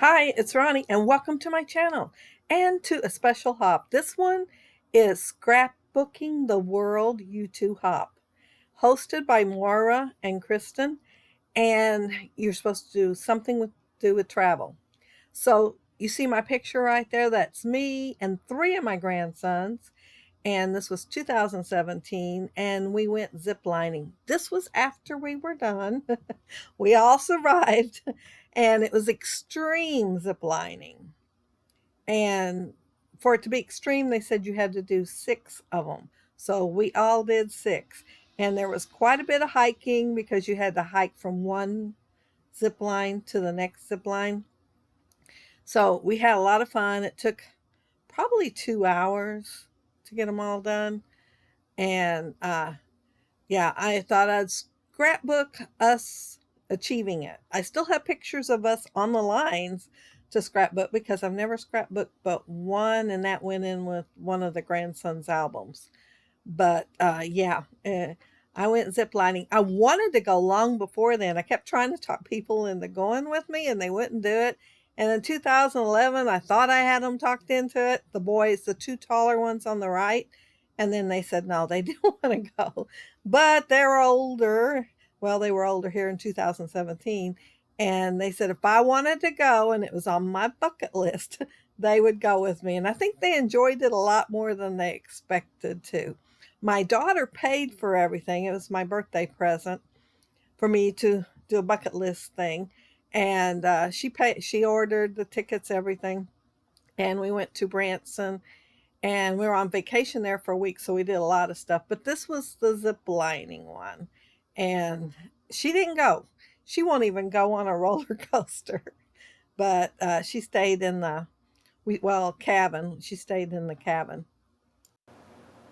Hi, it's Ronnie, and welcome to my channel and to a special hop. This one is Scrapbooking the World U2 Hop, hosted by Maura and Kristen, and you're supposed to do something with travel. So you see my picture right there. That's me and three of my grandsons, and this was 2017, and we went zip lining. This was after we were done. We all survived, and it was extreme zip lining. And for it to be extreme, they said you had to do 6 of them. So we all did 6. And there was quite a bit of hiking because you had to hike from one zip line to the next zip line. So we had a lot of fun. It took probably 2 hours to get them all done. And yeah, I thought I'd scrapbook us achieving it. I still have pictures of us on the lines to scrapbook because I've never scrapbooked but one, and that went in with one of the grandson's albums. But yeah, I went ziplining. I wanted to go long before then. I kept trying to talk people into going with me, and they wouldn't do it. And in 2011, I thought I had them talked into it. The boys, the 2 taller ones on the right. And then they said no, they didn't want to go. But they're older. Well, they were older here in 2017. And they said if I wanted to go and it was on my bucket list, they would go with me. And I think they enjoyed it a lot more than they expected to. My daughter paid for everything. It was my birthday present for me to do a bucket list thing. And she ordered the tickets, everything. And we went to Branson, and we were on vacation there for a week, so we did a lot of stuff. But this was the zip lining one, and she didn't go. She won't even go on a roller coaster. But she stayed in the cabin. She stayed in the cabin.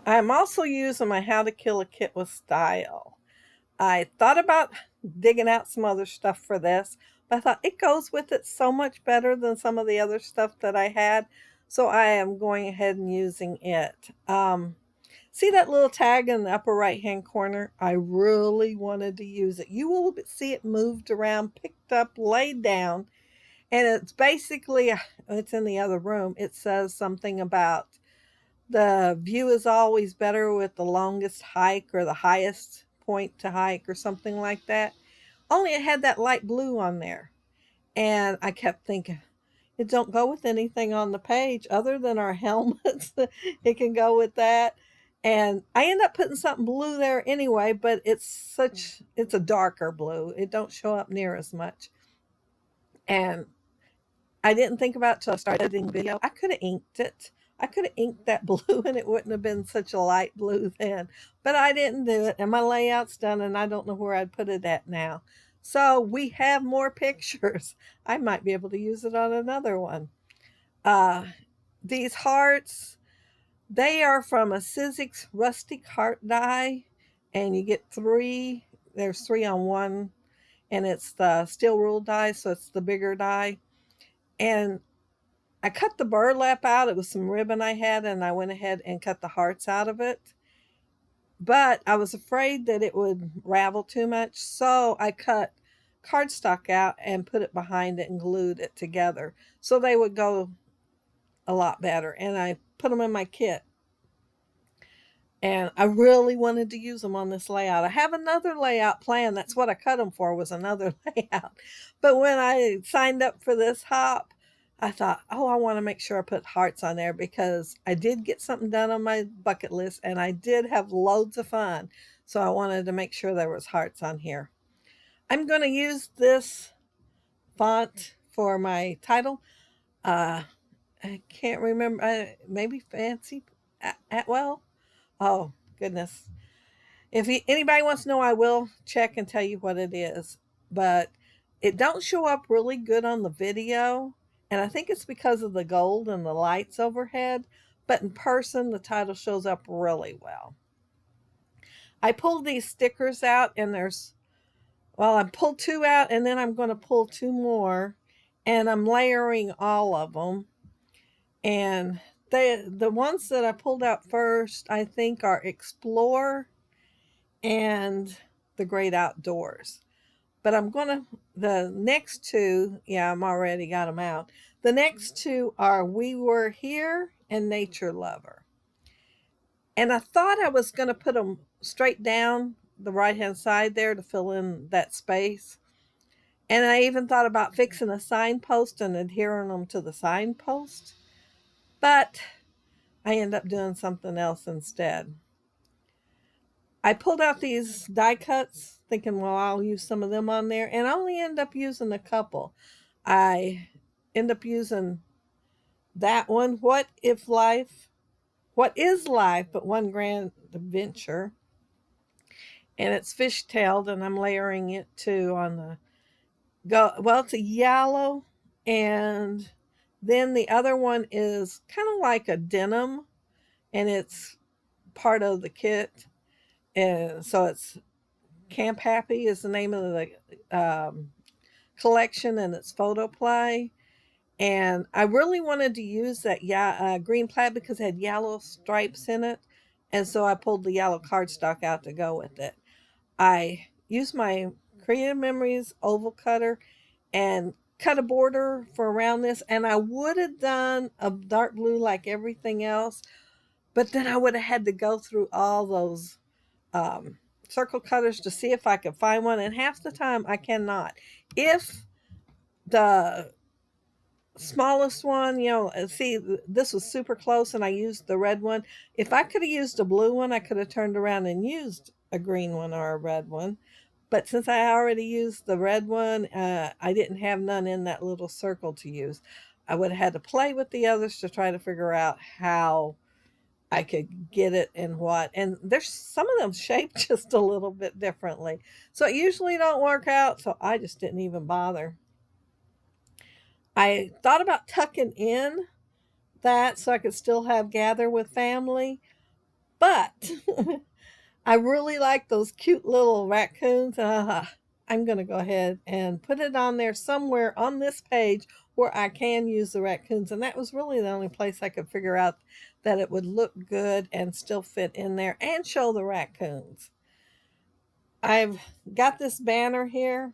I'm also using my How to Kill a Kit with Style. I thought about digging out some other stuff for this, but I thought it goes with it so much better than some of the other stuff that I had. So I am going ahead and using it. See that little tag in the upper right hand corner? I really wanted to use it. You will see it moved around, picked up, laid down. And it's basically, it's in the other room. It says something about the view is always better with the longest hike or the highest point to hike or something like that. Only it had that light blue on there. And I kept thinking, it don't go with anything on the page other than our helmets. It can go with that. And I end up putting something blue there anyway, but it's a darker blue. It don't show up near as much. And I didn't think about it till I started editing video. I could have inked it. I could have inked that blue and it wouldn't have been such a light blue then. But I didn't do it, and my layout's done, and I don't know where I'd put it at now. So we have more pictures. I might be able to use it on another one. These hearts, they are from a Sizzix rustic heart die, and you get 3. There's 3 on one, and it's the steel rule die, so it's the bigger die. And I cut the burlap out. It was some ribbon I had, and I went ahead and cut the hearts out of it. But I was afraid that it would ravel too much, so I cut cardstock out and put it behind it and glued it together so they would go a lot better. And I put them in my kit. And I really wanted to use them on this layout. I have another layout planned. That's what I cut them for, was another layout. But when I signed up for this hop, I thought, oh, I want to make sure I put hearts on there because I did get something done on my bucket list and I did have loads of fun. So I wanted to make sure there was hearts on here. I'm going to use this font for my title. I can't remember. Maybe Fancy Atwell. Oh, goodness. If anybody wants to know, I will check and tell you what it is. But it don't show up really good on the video. And I think it's because of the gold and the lights overhead. But in person, the title shows up really well. I pulled these stickers out, and I pulled 2 out, and then I'm going to pull 2 more. And I'm layering all of them. And the ones that I pulled out first, I think, are Explore and The Great Outdoors. But the next two, yeah, I'm already got them out. The next two are We Were Here and Nature Lover. And I thought I was going to put them straight down the right hand side there to fill in that space. And I even thought about fixing a signpost and adhering them to the signpost. But I end up doing something else instead. I pulled out these die cuts thinking, well, I'll use some of them on there. And I only end up using a couple. I end up using that one, What is Life but One Grand Adventure? And it's fishtailed, and I'm layering it too on the well, it's a yellow, and then the other one is kind of like a denim, and it's part of the kit. And so it's Camp Happy is the name of the collection, and it's photo play. And I really wanted to use that green plaid because it had yellow stripes in it, and so I pulled the yellow cardstock out to go with it. I used my Creative Memories oval cutter and cut a border for around this, and I would have done a dark blue like everything else, but then I would have had to go through all those circle cutters to see if I could find one, and half the time I cannot. If the smallest one, see, this was super close and I used the red one. If I could have used a blue one, I could have turned around and used a green one or a red one. But since I already used the red one, I didn't have none in that little circle to use. I would have had to play with the others to try to figure out how I could get it and what. And there's some of them shaped just a little bit differently. So it usually don't work out. So I just didn't even bother. I thought about tucking in that so I could still have Gather with Family, but I really like those cute little raccoons. I'm going to go ahead and put it on there somewhere on this page where I can use the raccoons. And that was really the only place I could figure out that it would look good and still fit in there and show the raccoons. I've got this banner here,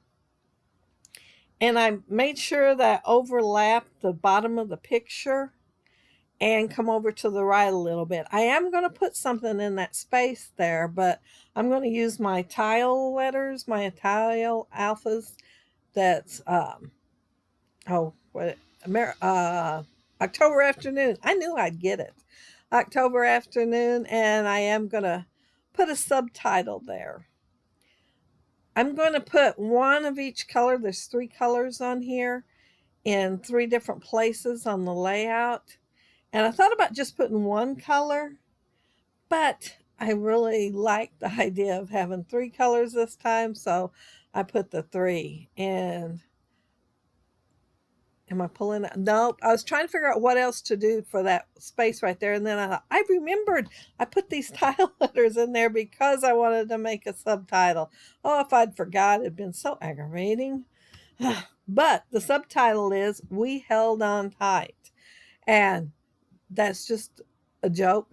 and I made sure that I overlapped the bottom of the picture and come over to the right a little bit. I am going to put something in that space there, but I'm going to use my tile letters, my tile alphas. That's October Afternoon. I knew I'd get it. October Afternoon, and I am going to put a subtitle there. I'm going to put one of each color. There's 3 colors on here in 3 different places on the layout. And I thought about just putting one color, but I really like the idea of having 3 colors this time, so I put the 3. And am I pulling it? Nope. I was trying to figure out what else to do for that space right there, and then I thought, I remembered I put these tile letters in there because I wanted to make a subtitle. Oh, if I'd forgot, it'd been so aggravating. But the subtitle is We Held On Tight. And that's just a joke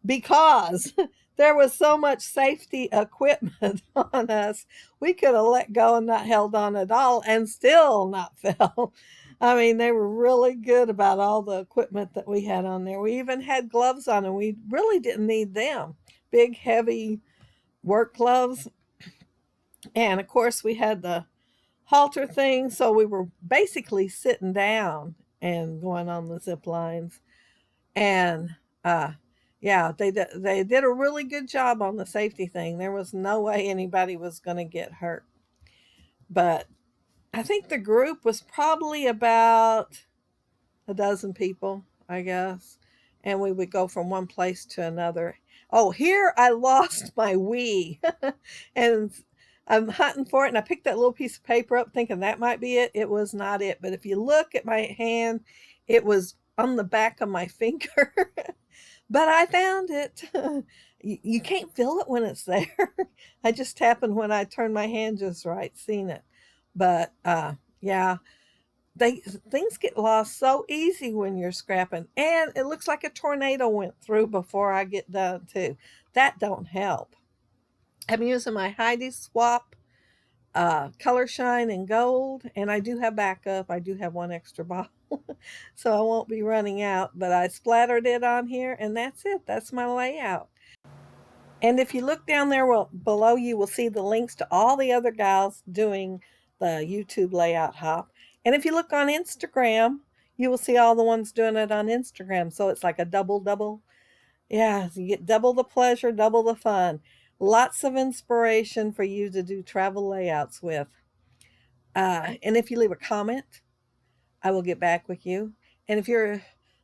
because there was so much safety equipment on us. We could have let go and not held on at all and still not fell. I mean, they were really good about all the equipment that we had on there. We even had gloves on, and we really didn't need them. Big, heavy work gloves. And of course, we had the halter thing, so we were basically sitting down and going on the zip lines. And yeah, they did a really good job on the safety thing. There was no way anybody was going to get hurt. But I think the group was probably about a dozen people, I guess. And we would go from one place to another. Oh, here I lost my Wii. And I'm hunting for it, and I picked that little piece of paper up thinking that might be it. It was not it. But if you look at my hand, it was on the back of my finger. But I found it. You can't feel it when it's there. I just happened when I turned my hand just right, seen it. But yeah, things get lost so easy when you're scrapping. And it looks like a tornado went through before I get done too. That don't help. I'm using my Heidi Swap color shine and gold, and I do have backup. I do have one extra bottle, so I won't be running out, but I splattered it on here, and that's it. That's my layout. And if you look down there, well, below, you will see the links to all the other gals doing the YouTube layout hop. And if you look on Instagram, you will see all the ones doing it on Instagram. So it's like a double. Yeah, you get double the pleasure, double the fun. Lots of inspiration for you to do travel layouts with. And if you leave a comment, I will get back with you. And if you're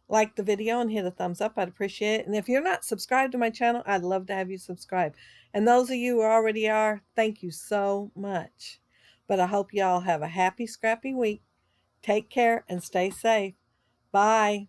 like the video and hit a thumbs up, I'd appreciate it. And if you're not subscribed to my channel, I'd love to have you subscribe. And those of you who already are, thank you so much. But I hope y'all have a happy, scrappy week. Take care and stay safe. Bye.